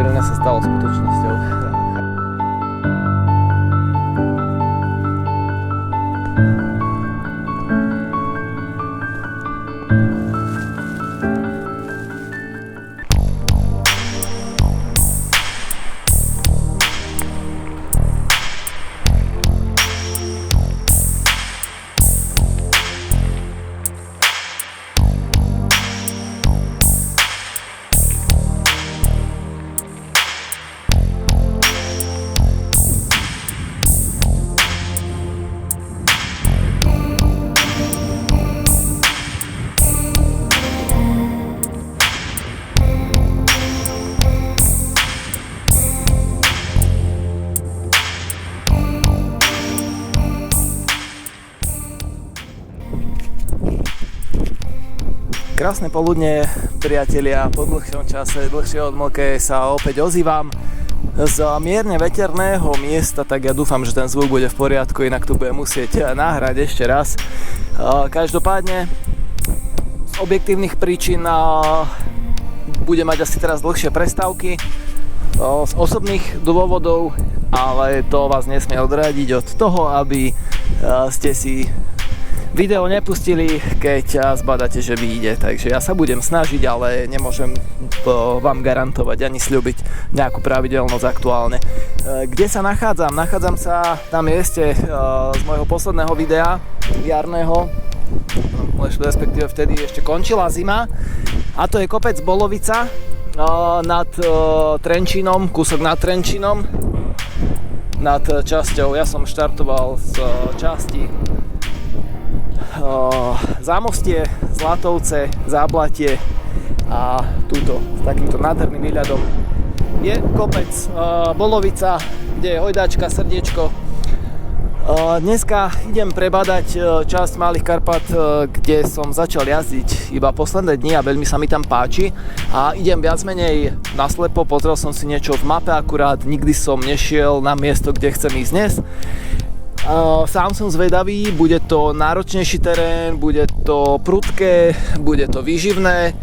pre mňa sa stalo skutočnosťou. Krásne poludne, priatelia, po dlhšom čase, dlhšie odmlke sa opäť ozývam z mierne veterného miesta, tak ja dúfam, že ten zvuk bude v poriadku, inak tu budem musieť nahrať ešte raz. Každopádne z objektívnych príčin budem mať asi teraz dlhšie prestávky z osobných dôvodov, ale to vás nesmie odradiť od toho, aby ste si video nepustili, keď zbadáte, že vyjde. Takže ja sa budem snažiť, ale nemôžem vám garantovať ani sľubiť nejakú pravidelnosť aktuálne. Kde sa nachádzam? Nachádzam sa na mieste z môjho posledného videa jarného, respektíve vtedy ešte končila zima, a to je kopec Bolovica nad Trenčínom, kúsok nad Trenčínom, nad časťou. Ja som štartoval z časti Zámostie, Zlatovce, Záblatie a túto s takýmto nádherným výhľadom je kopec Bolovica, kde je hojdačka, srdiečko. Dneska idem prebadať časť Malých Karpat, kde som začal jazdiť iba posledné dni a veľmi sa mi tam páči, a idem viac menej naslepo. Pozrel som si niečo v mape akurát, nikdy som nešiel na miesto, kde chcem ísť dnes. Sám som zvedavý, bude to náročnejší terén, bude to prudké, bude to výživné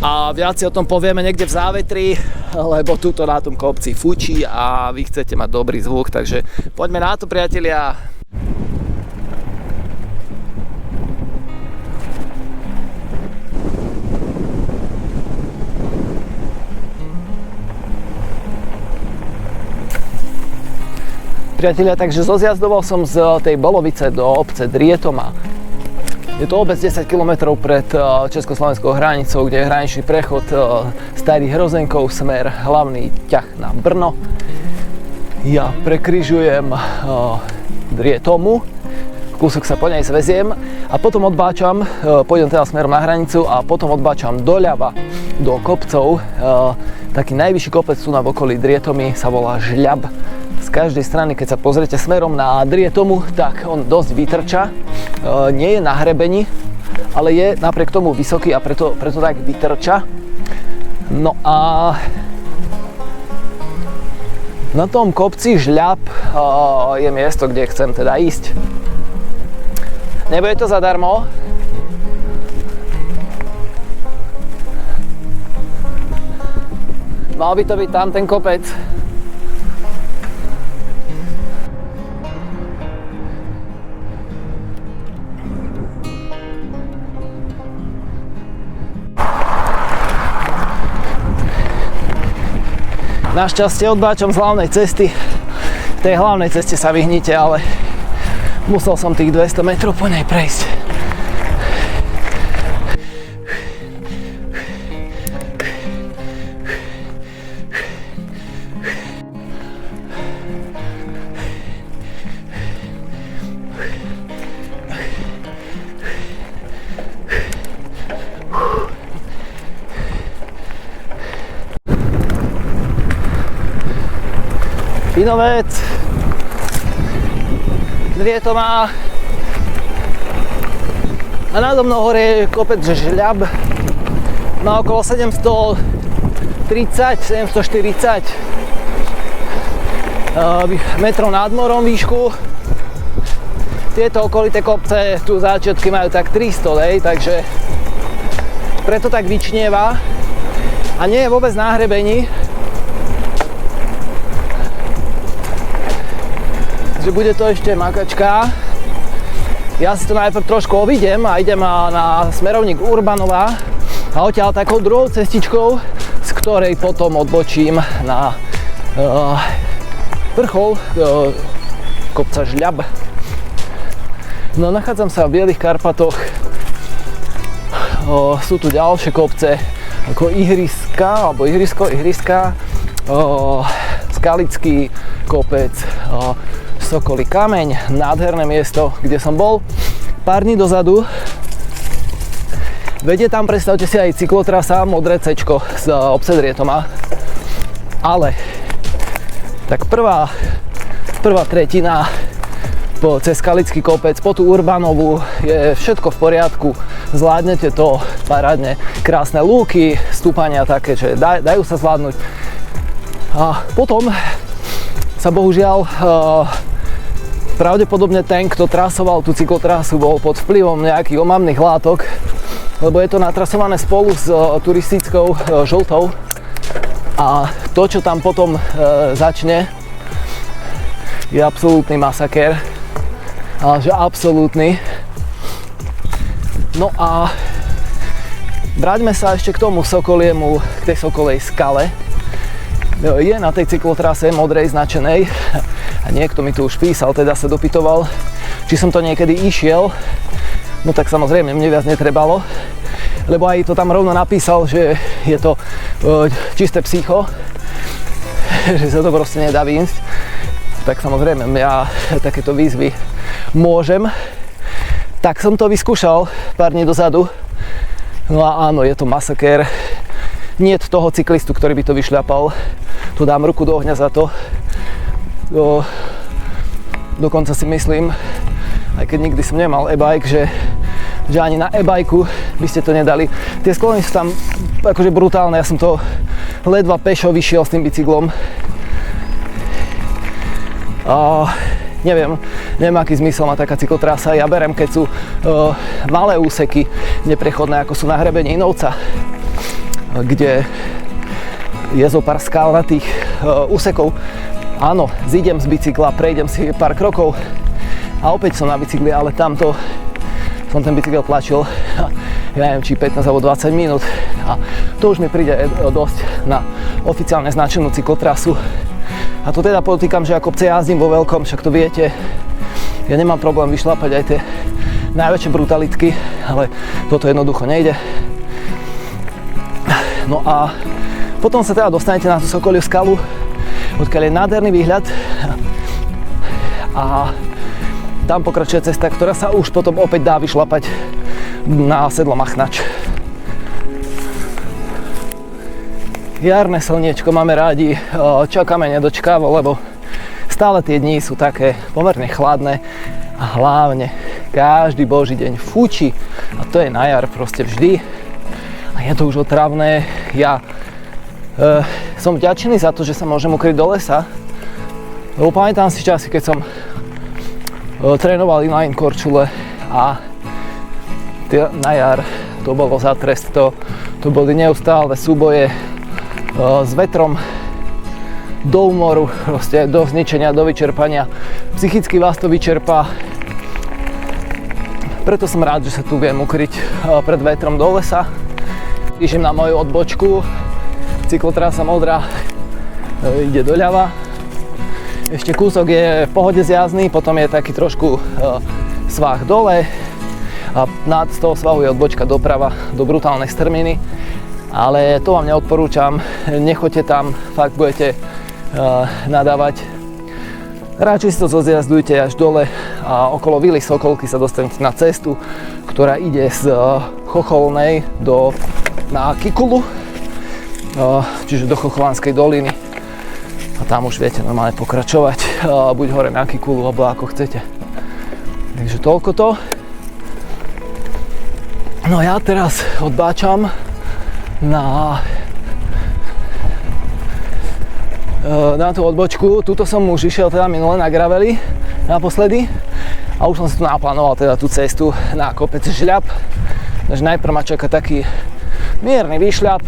a viac si o tom povieme niekde v závetri, lebo tuto na tom kopci fučí a vy chcete mať dobrý zvuk, takže poďme na to, priatelia. Priatelia, takže zozjazdoval som z tej Bolovice do obce Drietoma. Je to obec 10 km pred československou hranicou, kde je hraničný prechod Starých Hrozenkov, smer hlavný ťah na Brno. Ja prekryžujem Drietomu, kúsok sa po nej zveziem a potom odbáčam, pôjdem teda smerom na hranicu a potom odbáčam doľava do kopcov. Taký najvyšší kopec tu na okolí Drietomy sa volá Žľab. Z každej strany, keď sa pozriete smerom na Drietomu, tak on dosť vytrča. Nie je na hrebení, ale je napriek tomu vysoký a preto tak vytrča. No a na tom kopci Žľab je miesto, kde chcem teda ísť. Nebude to zadarmo. Mal by to byť tam ten kopec. Našťastie odbáčam z hlavnej cesty. V tej hlavnej ceste sa vyhnite, ale musel som tých 200 metrov po nej prejsť. Inovec, Drietoma a nado mnou hore je kopec Žľab, má okolo 730-740 metrov nad morom výšku. Tieto okolité kopce tu začiatky majú tak 300, takže preto tak vyčnieva a nie je vôbec na hrebení. že bude to ešte makačka. Ja si to najprv trošku obídem a idem na smerovník Urbanova a odtiaľ takou druhou cestičkou, z ktorej potom odbočím na vrchol kopca Žľab. No, nachádzam sa v Bielých Karpatoch. Sú tu ďalšie kopce ako Ihriska, Skalický kopec, Sokolí kameň, nádherné miesto, kde som bol pár dní dozadu. Vedie tam, predstavte si, aj cyklotrasa Modré C-čko z Obsedrietoma. Ale tak prvá tretina cez Skalický kopec po tú Urbanovú je všetko v poriadku, zvládnete to parádne, krásne lúky, stúpania také, že dajú sa zvládnuť. A potom sa bohužiaľ pravdepodobne ten, kto trasoval tú cyklotrasu, bol pod vplyvom nejakých omamných látok, lebo je to natrasované spolu s turistickou žltou a to, čo tam potom začne, je absolútny masakér, ale že absolútny. No a vráťme sa ešte k tomu Sokoliemu, k tej Sokolej skale. Je na tej cyklotrase modrej značenej a niekto mi tu už písal, teda sa dopytoval, či som to niekedy išiel. No tak samozrejme, mne viac netrebalo, lebo aj to tam rovno napísal, že je to čisté psycho, že sa to proste nedá výjsť. Tak samozrejme, ja takéto výzvy môžem. Tak som to vyskúšal pár dní dozadu. No a áno, je to masakér. Nie je toho cyklistu, ktorý by to vyšľapal. Tu dám ruku do ohňa za to. Dokonca si myslím, aj keď nikdy som nemal e-bike, že ani na e-bajku by ste to nedali. Tie sklony sú tam akože brutálne. Ja som to ledva pešo vyšiel s tým bicyklom. Neviem, aký zmysel má taká cyklotrasa. Ja berem, keď sú malé úseky neprechodné, ako sú na hrebení Inovca, kde je zo pár skalnatých úsekov. Áno, zídem z bicykla, prejdem si pár krokov a opäť som na bicykli, ale tamto som ten bicykel tlačil, ja neviem, či 15 alebo 20 minút a to už mi príde dosť na oficiálne značenú cyklotrasu. A to teda podotýkam, že ja kopce jazdím vo veľkom, však to viete. Ja nemám problém vyšľapať aj tie najväčšie brutalitky, ale toto jednoducho nejde. No a potom sa teda dostanete na tú Sokoliu skalu, odkiaľ je nádherný výhľad a tam pokračuje cesta, ktorá sa už potom opäť dá vyšľapať na sedlo Machnač. Jarné slniečko máme rádi, čakáme nedočkavo, lebo stále tie dni sú také pomerne chladné a hlavne každý boží deň fučí a to je na jar proste vždy a je to už otravné. Ja som vďačný za to, že sa môžem ukryť do lesa, lebo pamätám si časy, keď som trénoval inline korčule a na jar to bolo za trest, to boli neustále súboje s vetrom do úmoru, proste do zničenia, do vyčerpania. Psychicky vás to vyčerpá. Preto som rád, že sa tu viem ukryť pred vetrom do lesa. Idem na moju odbočku. Cyklotrasa modrá ide doľava. Ešte kúsok je v pohode zjazdný, potom je taký trošku svah dole a z toho svahu je odbočka doprava do brutálnej strminy. Ale to vám neodporúčam, nechoďte tam, fakt budete nadávať. Radšej si to zozjazdujte až dole a okolo Vily Sokolky sa dostanete na cestu, ktorá ide z Chocholnej na Kikulu, čiže do Chocholánskej doliny. A tam už viete normálne pokračovať, buď hore na Kikulu, alebo ako chcete. Takže toľko to. No ja teraz odbáčam na tú odbočku. Tuto som už išiel teda minule na graveli naposledy a už som si tu naplánoval teda tú cestu na kopec Žľab. Takže najprv ma čaká taký mierny výšľap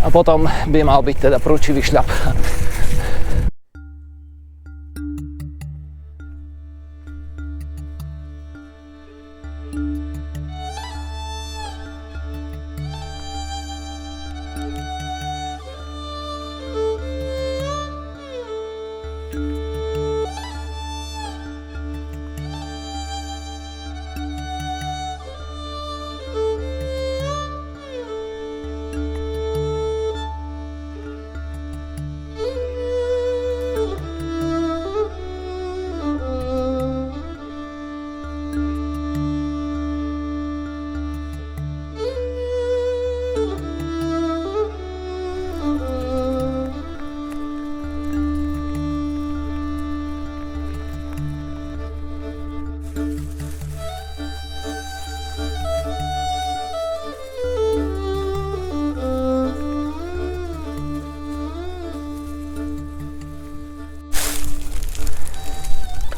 a potom by mal byť teda prúčivý šľap.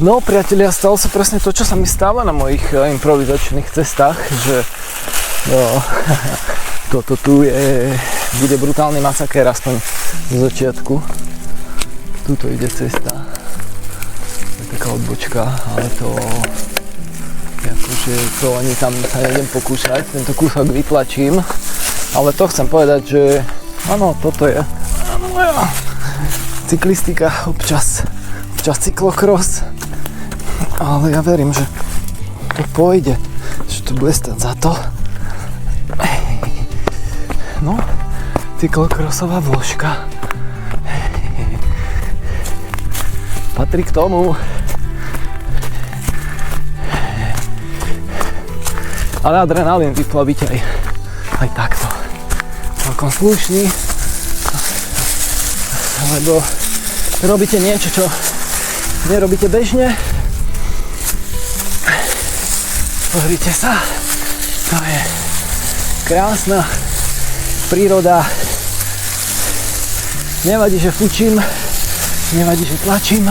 No priatelia, stalo sa presne to, čo sa mi stáva na mojich improvizačných cestách, že toto tu bude brutálny masakér, aspoň z začiatku. Tuto ide cesta, je taká odbočka, ale to akože to ani tam sa nejdem pokúšať, tento kúsok vytlačím, ale to chcem povedať, že áno, toto je moja cyklistika, občas cyklokros, ale ja verím, že to pôjde, že to bude stať za to. No, cyklokrosová vložka patrí k tomu. Ale adrenalín vyplavíte aj takto. Celkom slušný, lebo robíte niečo, čo nerobíte bežne. Pozrite sa, to je krásna príroda. Nevadí, že fučím, nevadí, že tlačím.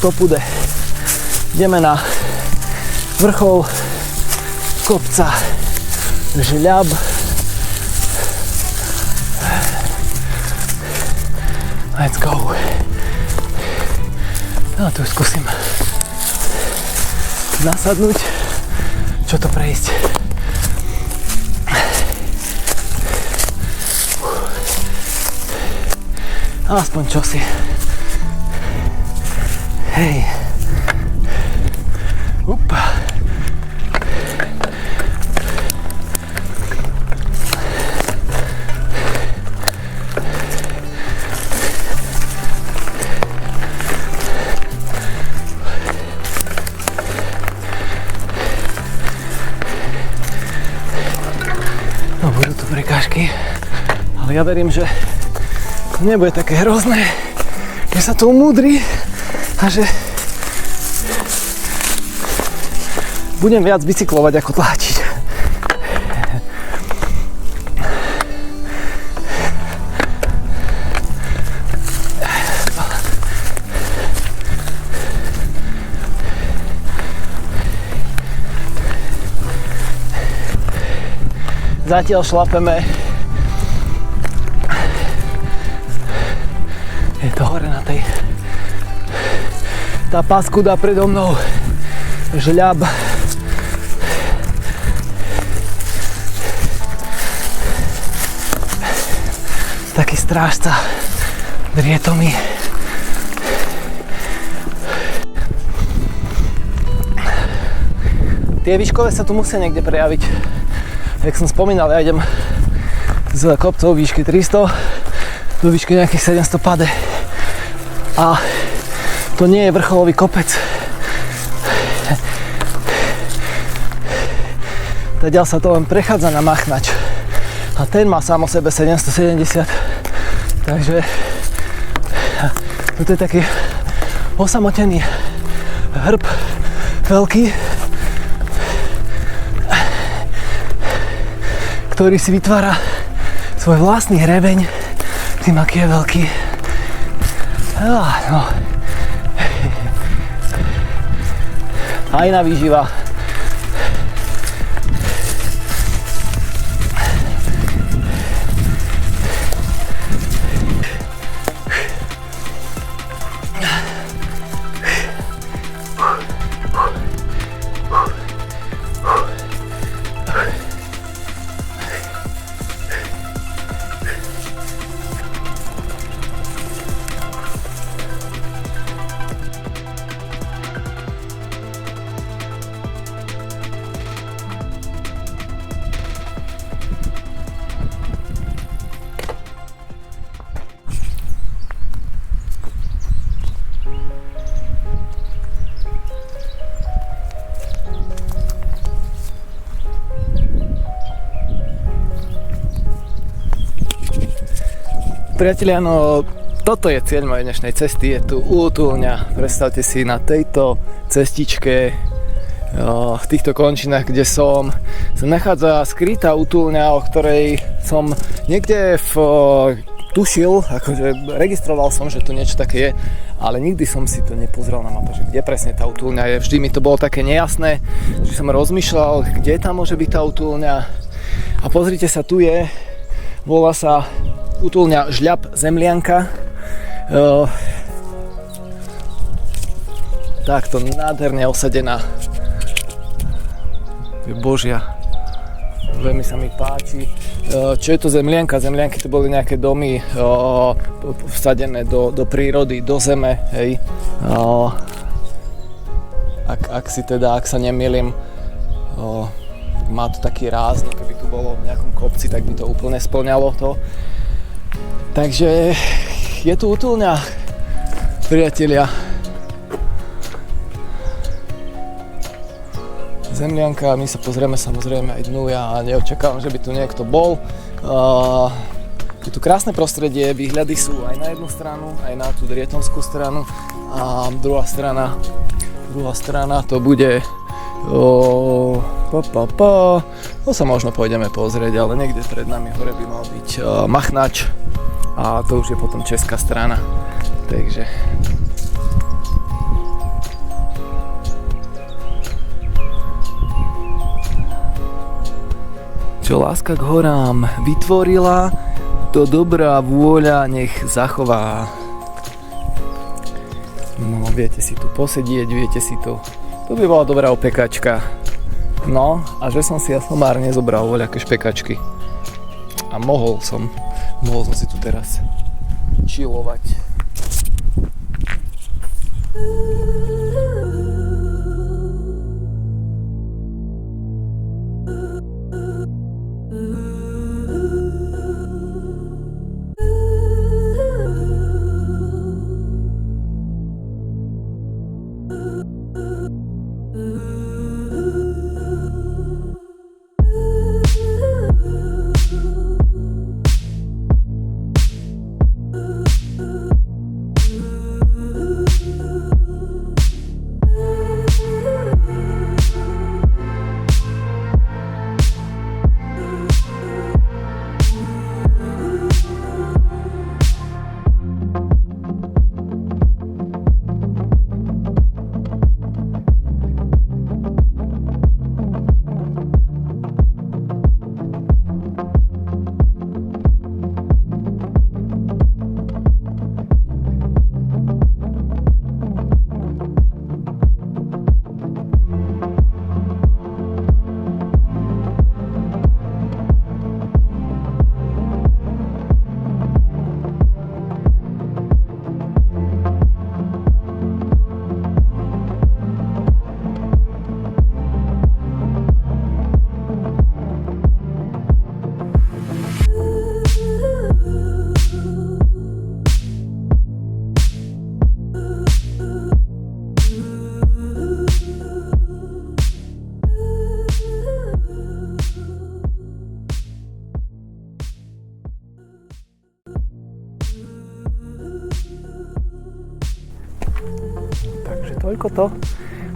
To pôjde. Ideme na vrchol kopca Žľab. Let's go. No tu skúsim nasadnúť, čo to prejsť. Aspoň čosi. Hej. Upa. No budú tu prekážky, ale ja verím, že to nebude také hrozné, že sa to umúdri a že budem viac bicyklovať ako tlačiť. Zatiaľ šlapeme. Je to hore na tej. Tá paskuda predo mnou. Žľab. Taký strážca. Drietomi. Tie výškové sa tu musia niekde prejaviť. Jak som spomínal, ja idem z kopcov výšky 300 do výšky nejakých 700 pade. A to nie je vrcholový kopec. Tadiaľ sa to len prechádza na Machnač. A ten má sám o sebe 770. Takže toto je taký osamotený hrb, veľký, ktorý si vytvára svoj vlastný hrebeň tým, aký je veľký. No. Aj na výživa. Priatelia, no toto je cieľ mojej dnešnej cesty, je tu útulňa. Predstavte si, na tejto cestičke, v týchto končinách, kde sa nachádza skrytá útulňa, o ktorej som niekde tušil, akože registroval som, že tu niečo také je, ale nikdy som si to nepozrel na mape, že kde presne tá útulňa je. Vždy mi to bolo také nejasné, že som rozmýšľal, kde tam môže byť tá útulňa. A pozrite sa, tu je, volá sa útulňa Žľab Zemlianka. Takto nádherne osadená. Je Božia. Veľmi sa mi páči. Čo je to zemlianka? Zemlianky to boli nejaké domy vsadené do prírody, do zeme. Hej. Ak sa nemýlim, má to taký ráz, no keby tu bolo v nejakom kopci, tak by to úplne spĺňalo to. Takže je tu útulňa, priatelia. Zemlianka, my sa pozrieme samozrejme aj dnu, ja neočakávam, že by tu niekto bol. Je tu krásne prostredie, výhľady sú aj na jednu stranu, aj na tú drietonskú stranu a druhá strana to bude to sa možno pôjdeme pozrieť, ale niekde pred nami hore by mal byť Machnač a to už je potom česká strana, takže čo láska k horám vytvorila, to dobrá vôľa nech zachová. No, viete si tu posedieť, viete si tu. To by bola dobrá opekačka. No, a že som si ja somárne zobral voľaké špekačky. A mohol som si tu teraz chillovať.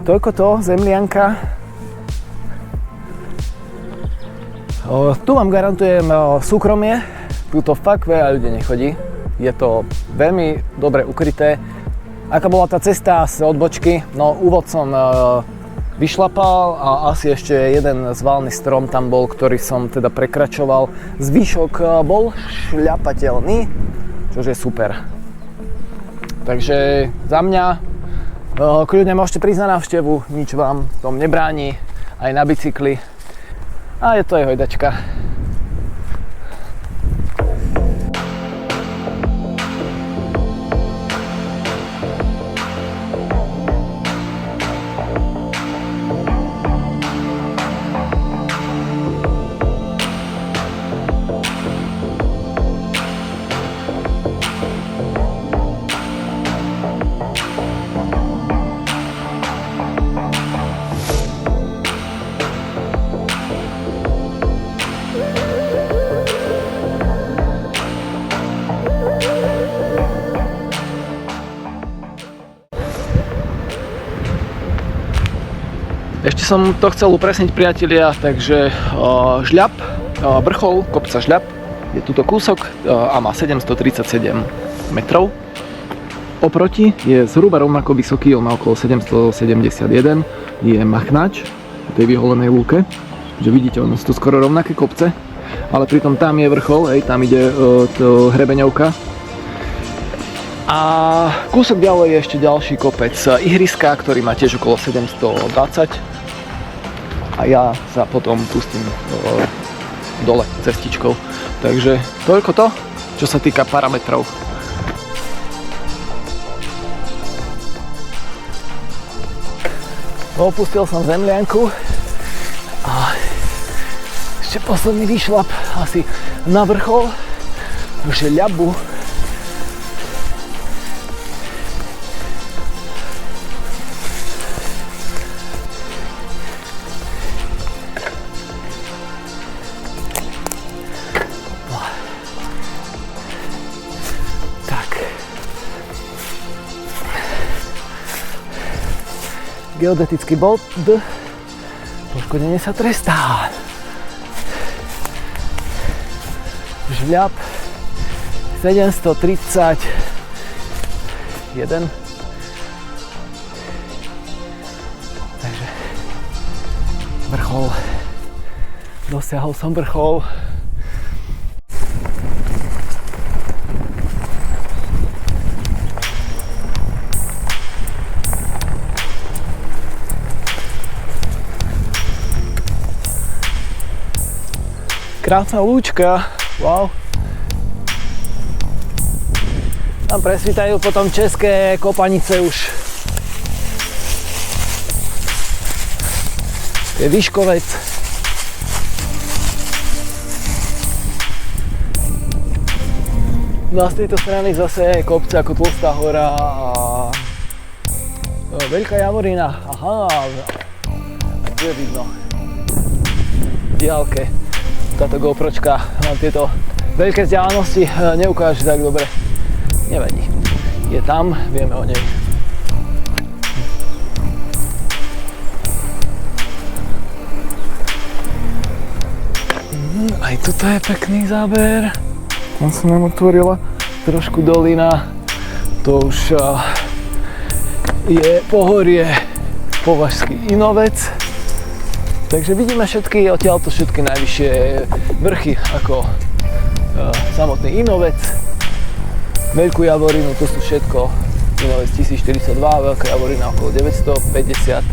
Toľko to, Zemlianka. Tu vám garantujem súkromie, tuto fakt veľa ľudí nechodí. Je to veľmi dobre ukryté. Aká bola tá cesta z odbočky? No, úvod som vyšlapal a asi ešte jeden zvalný strom tam bol, ktorý som teda prekračoval. Zvyšok bol šľapateľný, čože je super. Takže za mňa kľudne môžete prísť na návštevu, nič vám v tom nebráni, aj na bicykli. A je to aj hojdačka. Ešte som to chcel upresniť, priatelia, takže Žľab, vrchol kopca Žľab je tuto kúsok a má 737 metrov. Oproti je zhruba rovnako vysoký, on má okolo 771, je Machnač v tej vyholenej lúke, že vidíte, ono sú to skoro rovnaké kopce, ale pritom tam je vrchol, hej, tam ide to hrebeňovka. A kúsok ďalej je ešte ďalší kopec Ihriska, ktorý má tiež okolo 720 a ja sa potom pustím dole cestičkou. Takže toľko to, čo sa týka parametrov. Opustil som zemlianku a ešte posledný výšlap asi na vrchol Žľabu. Geodetický bod, poškodenie sa trestá. Žľab 731. Takže vrchol. Dosiahol som vrchol. Krásna lúčka, wow. Tam presvítajú potom české kopanice už. Je Vyškovec. No a z tejto strany zase kopce ako Tlstá hora a Veľká Javorina. Aha, a tu je vidno v diaľke. Táto GoPročka vám tieto veľké vzdialenosti neukáže tak dobre. Nevadí. Je tam, vieme o nej. Aj toto je pekný záber. Tam sa nám otvorila trošku dolina. To už je pohorie Považský Inovec. Takže vidíme odtiaľto všetky najvyššie vrchy, ako samotný Inovec, Veľkú Javorinu, to sú všetko, Inovec 1042, Veľká Javorina okolo 950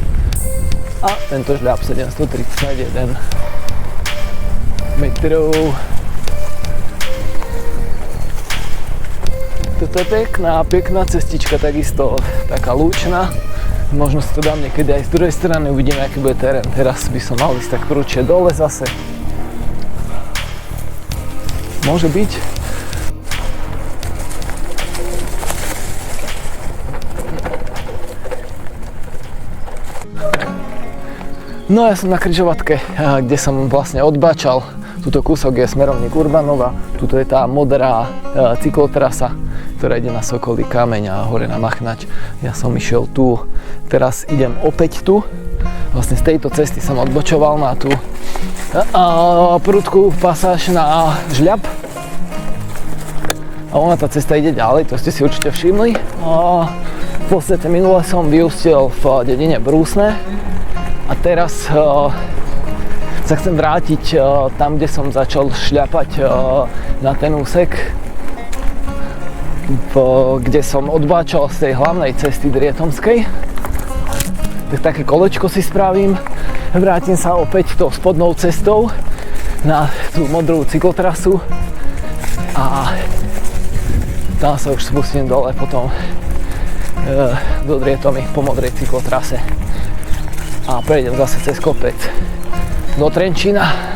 a tento Žľab 731 metrov. Toto je pekná cestička, takisto taká lúčna. Možno si to dám niekedy aj z druhej strany, uvidíme, aký bude terén. Teraz by som mal ísť tak prúčie dole zase. Môže byť. No ja som na križovatke, kde som vlastne odbáčal. Tuto kúsok je smerovník Urbanova, tuto je tá modrá cyklotrasa, ktorá ide na Sokolí kameň a hore na Machnač. Ja som išiel tu, teraz idem opäť tu. Vlastne z tejto cesty som odbočoval na tú prudkú pasáž na Žľab. A ona tá cesta ide ďalej, to ste si určite všimli. V podstate minule som vyústil v dedine Brúsne a teraz sa chcem vrátiť tam, kde som začal šľapať na ten úsek, kde som odbáčal z tej hlavnej cesty Drietomskej. Tak také kolečko si spravím, vrátim sa opäť tou spodnou cestou na tú modrú cyklotrasu a tam sa už spustím dole potom do Drietomy po modrej cyklotrase a prejdem zase cez kopec do Trenčína.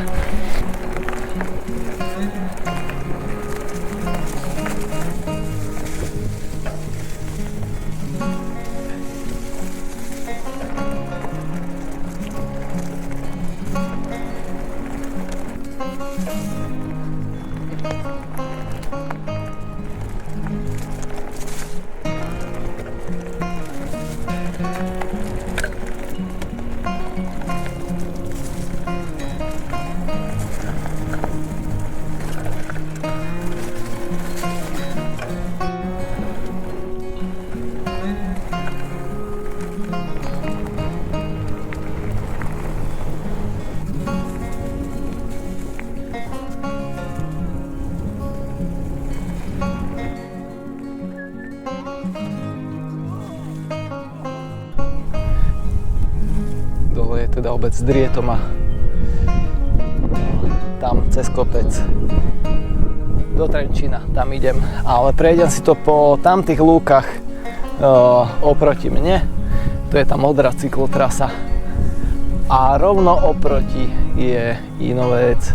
teda obec Drietoma. Tam cez kopec do Trenčína, tam idem, ale prejdem si to po tamtých lúkach oproti mne, to je tá modrá cyklotrasa a rovno oproti je Inovec.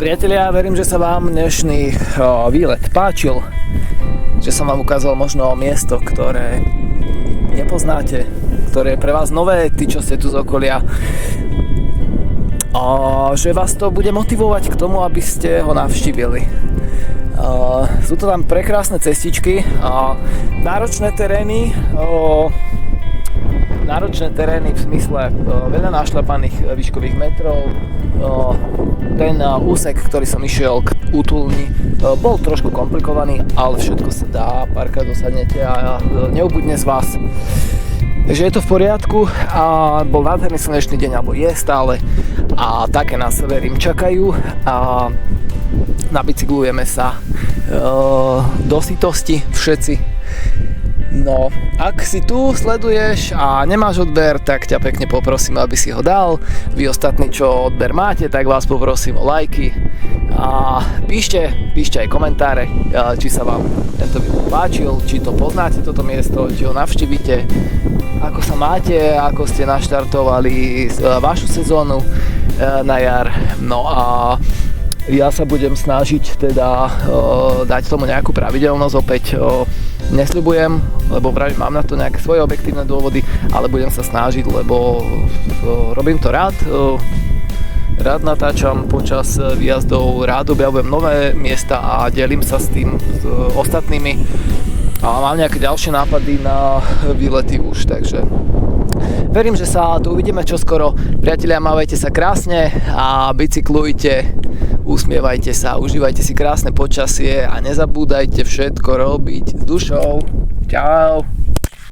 Priatelia, verím, že sa vám dnešný výlet páčil, že som vám ukázal možno miesto, ktoré nepoznáte, ktoré je pre vás nové, tí, čo ste tu z okolia, a že vás to bude motivovať k tomu, aby ste ho navštívili. Sú to tam prekrásne cestičky, náročné terény v zmysle veľa našľapaných výškových metrov. Ten úsek, ktorý som išiel k útulni, bol trošku komplikovaný, ale všetko sa dá, párkrát dosadnete a neubudne z vás. Takže je to v poriadku a bol nádherný slnečný deň, alebo je stále, a také nás, verím, čakajú a nabicyklujeme sa do sytosti všetci. No, ak si tu sleduješ a nemáš odber, tak ťa pekne poprosím, aby si ho dal. Vy ostatní, čo odber máte, tak vás poprosím o lajky. A píšte aj komentáre, či sa vám tento video páčil, či to poznáte toto miesto, či ho navštívite, ako sa máte, ako ste naštartovali vašu sezónu na jar. No a ja sa budem snažiť teda dať tomu nejakú pravidelnosť, opäť nesľubujem, lebo mám na to nejaké svoje objektívne dôvody, ale budem sa snažiť, lebo robím to rád. Rád natáčam počas výjazdov, rád objavujem nové miesta a delím sa s tým s ostatnými. A mám nejaké ďalšie nápady na výlety už, takže verím, že sa tu uvidíme čoskoro. Priatelia, mávajte sa krásne a bicyklujte, usmievajte sa, užívajte si krásne počasie a nezabúdajte všetko robiť s dušou. Čau!